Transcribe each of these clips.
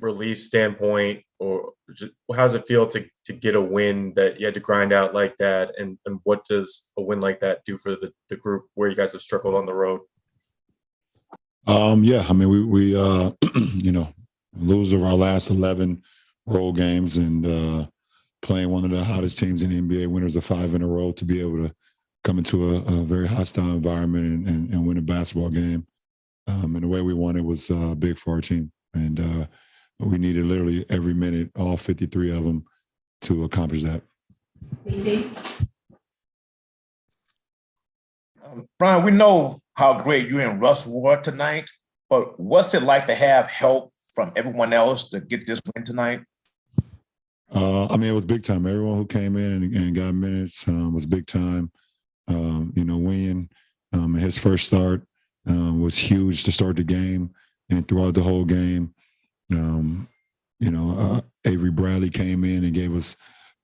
relief standpoint, or just, how does it feel to get a win that you had to grind out like that? And what does a win like that do for the group where you guys have struggled on the road? Yeah, I mean, we you know, lose of our last 11 road games and playing one of the hottest teams in the NBA, winners of 5 in a row, to be able to come into a very hostile environment and win a basketball game. And the way we won it was big for our team. And we needed literally every minute, all 53 of them, to accomplish that. Brian, we know how great you and Russ were tonight, but what's it like to have help from everyone else to get this win tonight? I mean, it was big time. Everyone who came in and got minutes was big time. You know, Wynn, his first start was huge to start the game and throughout the whole game. You know, Avery Bradley came in and gave us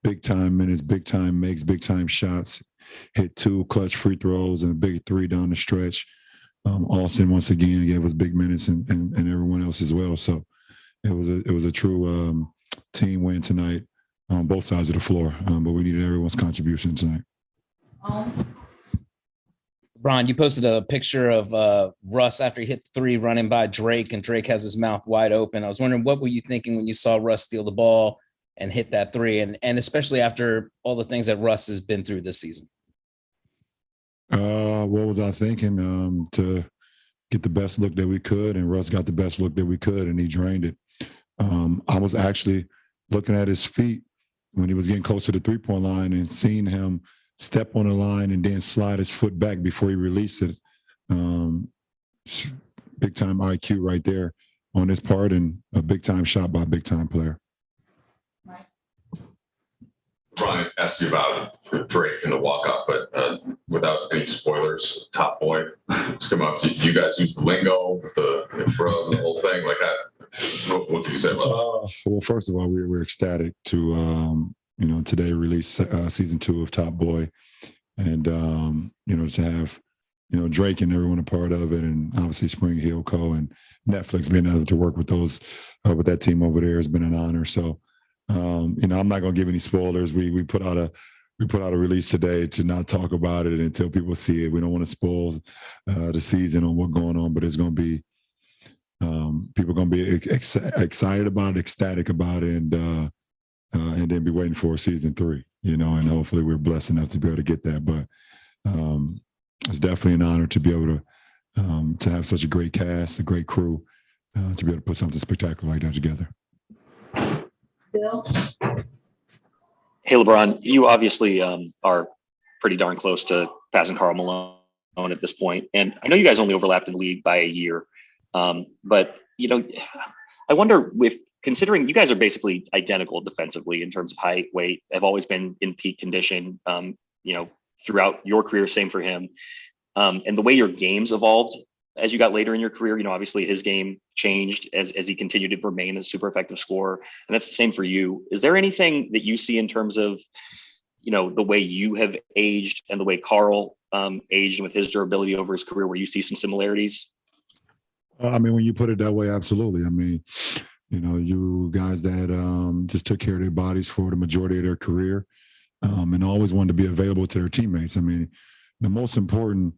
big time minutes, big time makes, big time shots, hit 2 clutch free throws and a big 3 down the stretch. Austin once again gave us big minutes and everyone else as well. So it was a true team win tonight on both sides of the floor. But we needed everyone's contribution tonight. Bron, you posted a picture of Russ after he hit 3 running by Drake, and Drake has his mouth wide open. I was wondering, what were you thinking when you saw Russ steal the ball and hit that 3, and especially after all the things that Russ has been through this season? What was I thinking? To get the best look that we could, and Russ got the best look that we could, and he drained it. I was actually looking at his feet when he was getting close to the 3-point line and seeing him step on the line and then slide his foot back before he released it. Big time IQ right there on his part, and a big time shot by a big time player. Brian asked you about Drake and the walk-up, but without any spoilers, Top Boy just come up. Do you guys use the lingo, the bro, the whole thing? Like, what can you say about that? Well, first of all, we're ecstatic to you know, today release season 2 of Top Boy, and you know, to have, you know, Drake and everyone a part of it, and obviously Spring Hill Co. and Netflix being able to work with those with that team over there has been an honor. So. You know, I'm not going to give any spoilers. We put out a release today to not talk about it until people see it. We don't want to spoil the season on what's going on, but it's going to be people are going to be excited about it, ecstatic about it, and then be waiting for season 3. You know, and hopefully we're blessed enough to be able to get that. But it's definitely an honor to be able to have such a great cast, a great crew, to be able to put something spectacular like that together. Bill? Hey, LeBron, you obviously are pretty darn close to passing Karl Malone at this point. And I know you guys only overlapped in the league by a year. But, you know, I wonder if, considering you guys are basically identical defensively in terms of height, weight, have always been in peak condition, you know, throughout your career, same for him. And the way your games evolved as you got later in your career, you know, obviously his game changed as he continued to remain a super effective scorer. And that's the same for you. Is there anything that you see in terms of, you know, the way you have aged and the way Karl aged with his durability over his career, where you see some similarities? I mean, when you put it that way, absolutely. I mean, you know, you guys that just took care of their bodies for the majority of their career and always wanted to be available to their teammates. I mean, the most important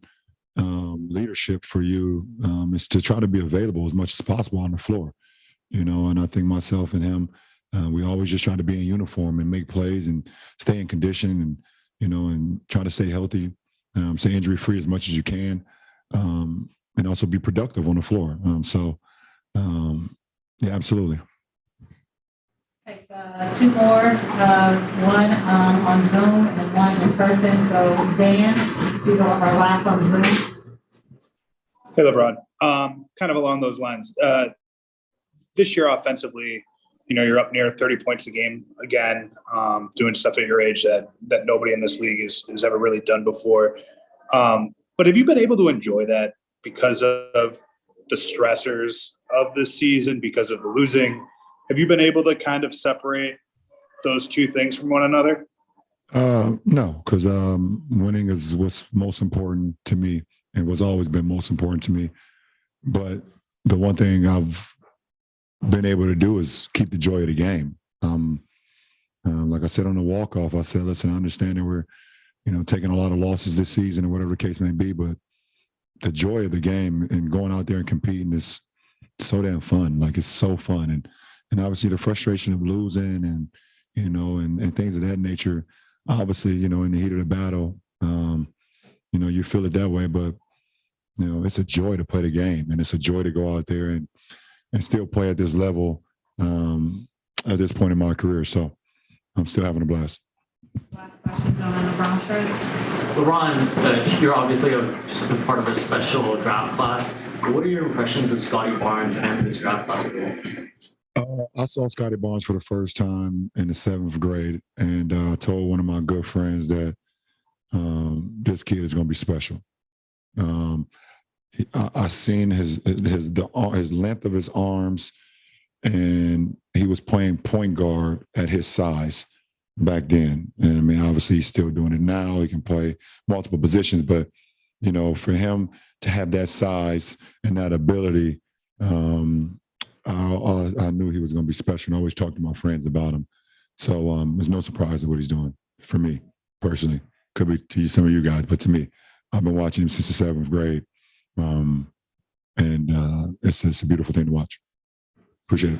leadership for you is to try to be available as much as possible on the floor, you know. And I think myself and him, we always just try to be in uniform and make plays and stay in condition, and, you know, and try to stay healthy, stay injury free as much as you can, and also be productive on the floor. Yeah, absolutely. Take 2 more, one on Zoom and one in person. So Dan, these are our last on Zoom. Hey, LeBron. Kind of along those lines. This year offensively, you know, you're up near 30 points a game again, doing stuff at your age that nobody in this league has ever really done before. But have you been able to enjoy that because of the stressors of this season, because of the losing? Have you been able to kind of separate those two things from one another? No, because winning is what's most important to me and what's always been most important to me. But the one thing I've been able to do is keep the joy of the game. Like I said on the walk-off, I said, listen, I understand that we're, taking a lot of losses this season or whatever the case may be, but the joy of the game and going out there and competing is so damn fun. Like, it's so fun. And obviously the frustration of losing and, and things of that nature, obviously, in the heat of the battle, you feel it that way, but, it's a joy to play the game, and it's a joy to go out there and still play at this level at this point in my career. So I'm still having a blast. Last question on the LeBron shirt. LeBron, you're obviously just a part of a special draft class. What are your impressions of Scottie Barnes and this draft class? I saw Scottie Barnes for the first time in the 7th grade, and I told one of my good friends that this kid is going to be special. I seen his length of his arms, and he was playing point guard at his size back then. And I mean, obviously he's still doing it now. He can play multiple positions, but for him to have that size and that ability, I knew he was going to be special. And I always talk to my friends about him. So there's no surprise in what he's doing for me personally. Could be to some of you guys, but to me, I've been watching him since the 7th grade. And it's a beautiful thing to watch. Appreciate it.